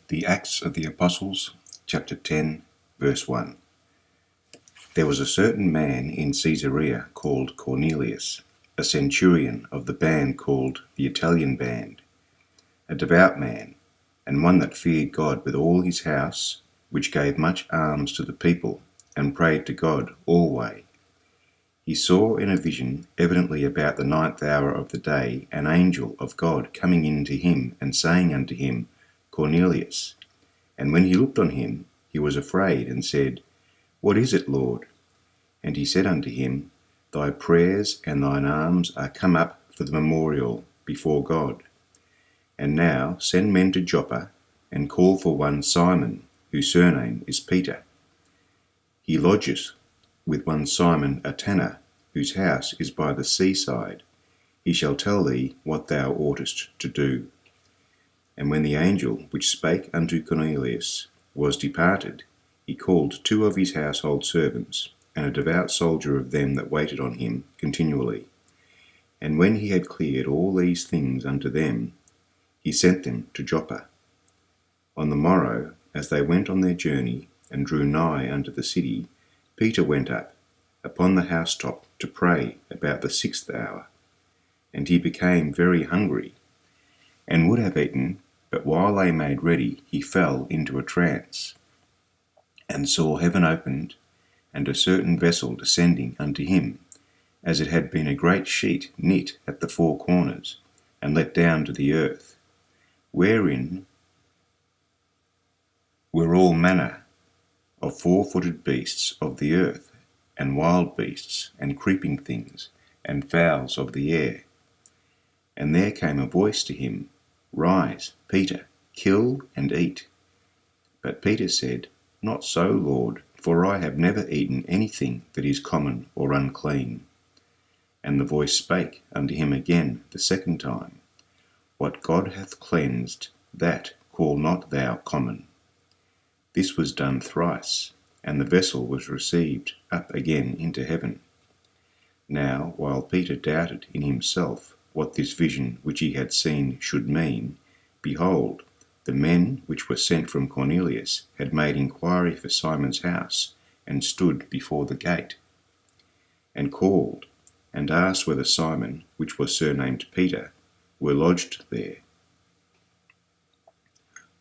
The Acts of the Apostles, chapter 10, verse 1. There was a certain man in Caesarea called Cornelius, a centurion of the band called the Italian band, a devout man, and one that feared God with all his house, which gave much alms to the people, and prayed to God alway. He saw in a vision, evidently about the 9th hour of the day, an angel of God coming in to him, and saying unto him, Cornelius. And when he looked on him, he was afraid, and said, What is it, Lord? And he said unto him, Thy prayers and thine alms are come up for the memorial before God. And now send men to Joppa, and call for one Simon, whose surname is Peter. He lodgeth with one Simon a tanner, whose house is by the seaside. He shall tell thee what thou oughtest to do. And when the angel which spake unto Cornelius was departed, he called 2 of his household servants, and a devout soldier of them that waited on him continually. And when he had cleared all these things unto them, he sent them to Joppa. On the morrow, as they went on their journey, and drew nigh unto the city, Peter went up upon the housetop to pray about the 6th hour. And he became very hungry, and would have eaten, but while they made ready, he fell into a trance, and saw heaven opened, and a certain vessel descending unto him, as it had been a great sheet knit at the 4 corners, and let down to the earth, wherein were all manner of 4-footed beasts of the earth, and wild beasts, and creeping things, and fowls of the air. And there came a voice to him, Rise, Peter, kill and eat. But Peter said, Not so, Lord, for I have never eaten anything that is common or unclean. And the voice spake unto him again the 2nd time, What God hath cleansed, that call not thou common. This was done thrice, and the vessel was received up again into heaven. Now, while Peter doubted in himself what this vision which he had seen should mean, behold, the men which were sent from Cornelius had made inquiry for Simon's house, and stood before the gate, and called, and asked whether Simon, which was surnamed Peter, were lodged there.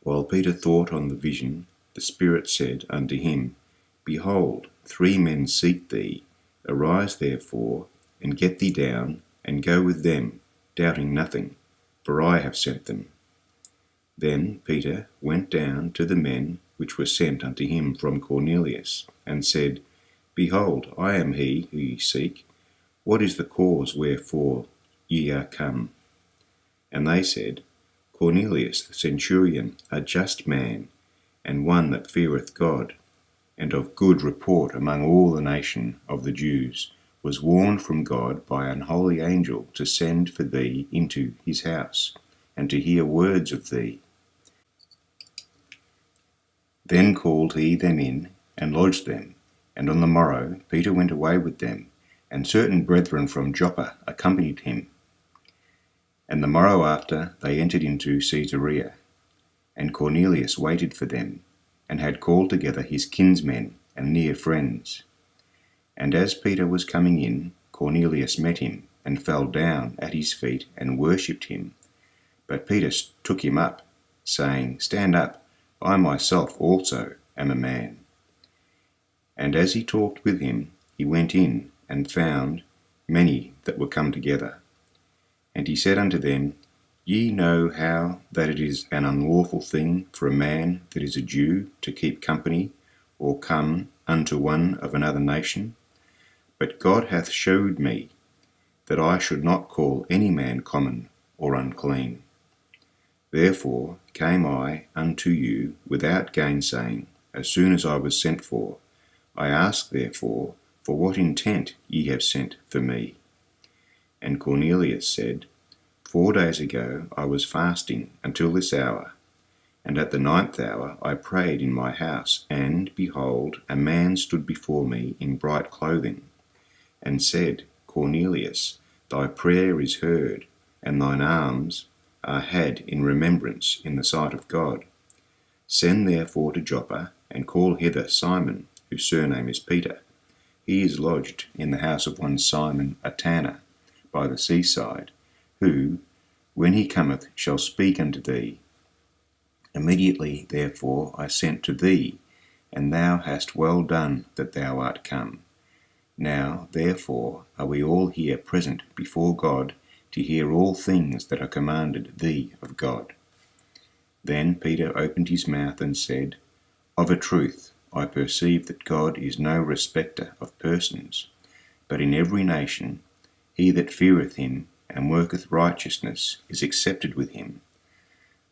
While Peter thought on the vision, the Spirit said unto him, Behold, 3 men seek thee. Arise therefore, and get thee down, and go with them, doubting nothing, for I have sent them. Then Peter went down to the men which were sent unto him from Cornelius, and said, Behold, I am he who ye seek. What is the cause wherefore ye are come? And they said, Cornelius the centurion, a just man, and one that feareth God, and of good report among all the nation of the Jews, was warned from God by an holy angel to send for thee into his house, and to hear words of thee. Then called he them in, and lodged them. And on the morrow Peter went away with them, and certain brethren from Joppa accompanied him. And the morrow after they entered into Caesarea. And Cornelius waited for them, and had called together his kinsmen and near friends. And as Peter was coming in, Cornelius met him, and fell down at his feet, and worshipped him. But Peter took him up, saying, Stand up, I myself also am a man. And as he talked with him, he went in, and found many that were come together. And he said unto them, Ye know how that it is an unlawful thing for a man that is a Jew to keep company, or come unto one of another nation? But God hath shewed me that I should not call any man common or unclean. Therefore came I unto you without gainsaying, as soon as I was sent for. I ask therefore, for what intent ye have sent for me? And Cornelius said, 4 days ago I was fasting until this hour, and at the 9th hour I prayed in my house, and, behold, a man stood before me in bright clothing, and said, Cornelius, thy prayer is heard, and thine alms are had in remembrance in the sight of God. Send therefore to Joppa, and call hither Simon, whose surname is Peter. He is lodged in the house of one Simon a tanner, by the seaside, who, when he cometh, shall speak unto thee. Immediately therefore I sent to thee, and thou hast well done that thou art come. Now therefore are we all here present before God, to hear all things that are commanded thee of God. Then Peter opened his mouth and said, Of a truth I perceive that God is no respecter of persons, but in every nation he that feareth him and worketh righteousness is accepted with him.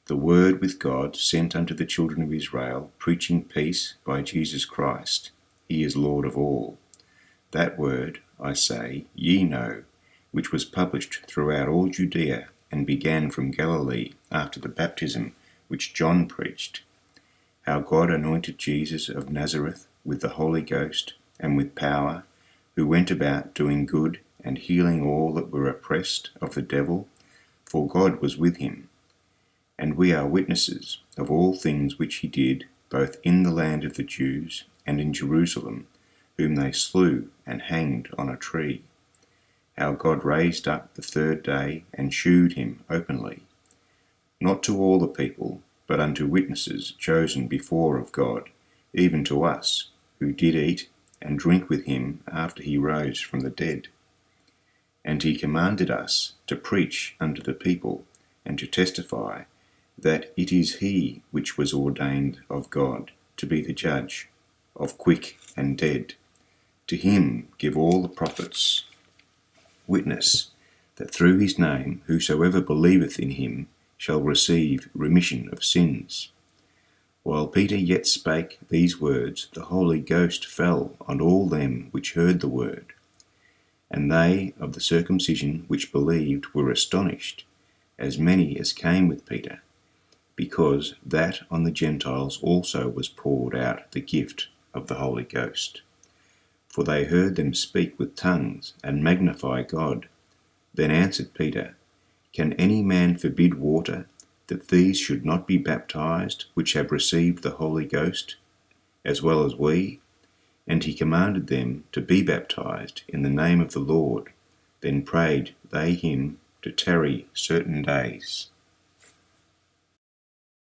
The word with God sent unto the children of Israel, preaching peace by Jesus Christ. He is Lord of all. That word, I say, ye know, which was published throughout all Judea, and began from Galilee after the baptism which John preached, how God anointed Jesus of Nazareth with the Holy Ghost and with power, who went about doing good and healing all that were oppressed of the devil, for God was with him. And we are witnesses of all things which he did, both in the land of the Jews and in Jerusalem, whom they slew and hanged on a tree. How God raised up the third day and shewed him openly, not to all the people, but unto witnesses chosen before of God, even to us, who did eat and drink with him after he rose from the dead. And he commanded us to preach unto the people, and to testify that it is he which was ordained of God to be the judge of quick and dead. To him give all the prophets witness that through his name whosoever believeth in him shall receive remission of sins. While Peter yet spake these words, the Holy Ghost fell on all them which heard the word. And they of the circumcision which believed were astonished, as many as came with Peter, because that on the Gentiles also was poured out the gift of the Holy Ghost. For they heard them speak with tongues and magnify God. Then answered Peter, Can any man forbid water, that these should not be baptized, which have received the Holy Ghost, as well as we? And he commanded them to be baptized in the name of the Lord. Then prayed they him to tarry certain days.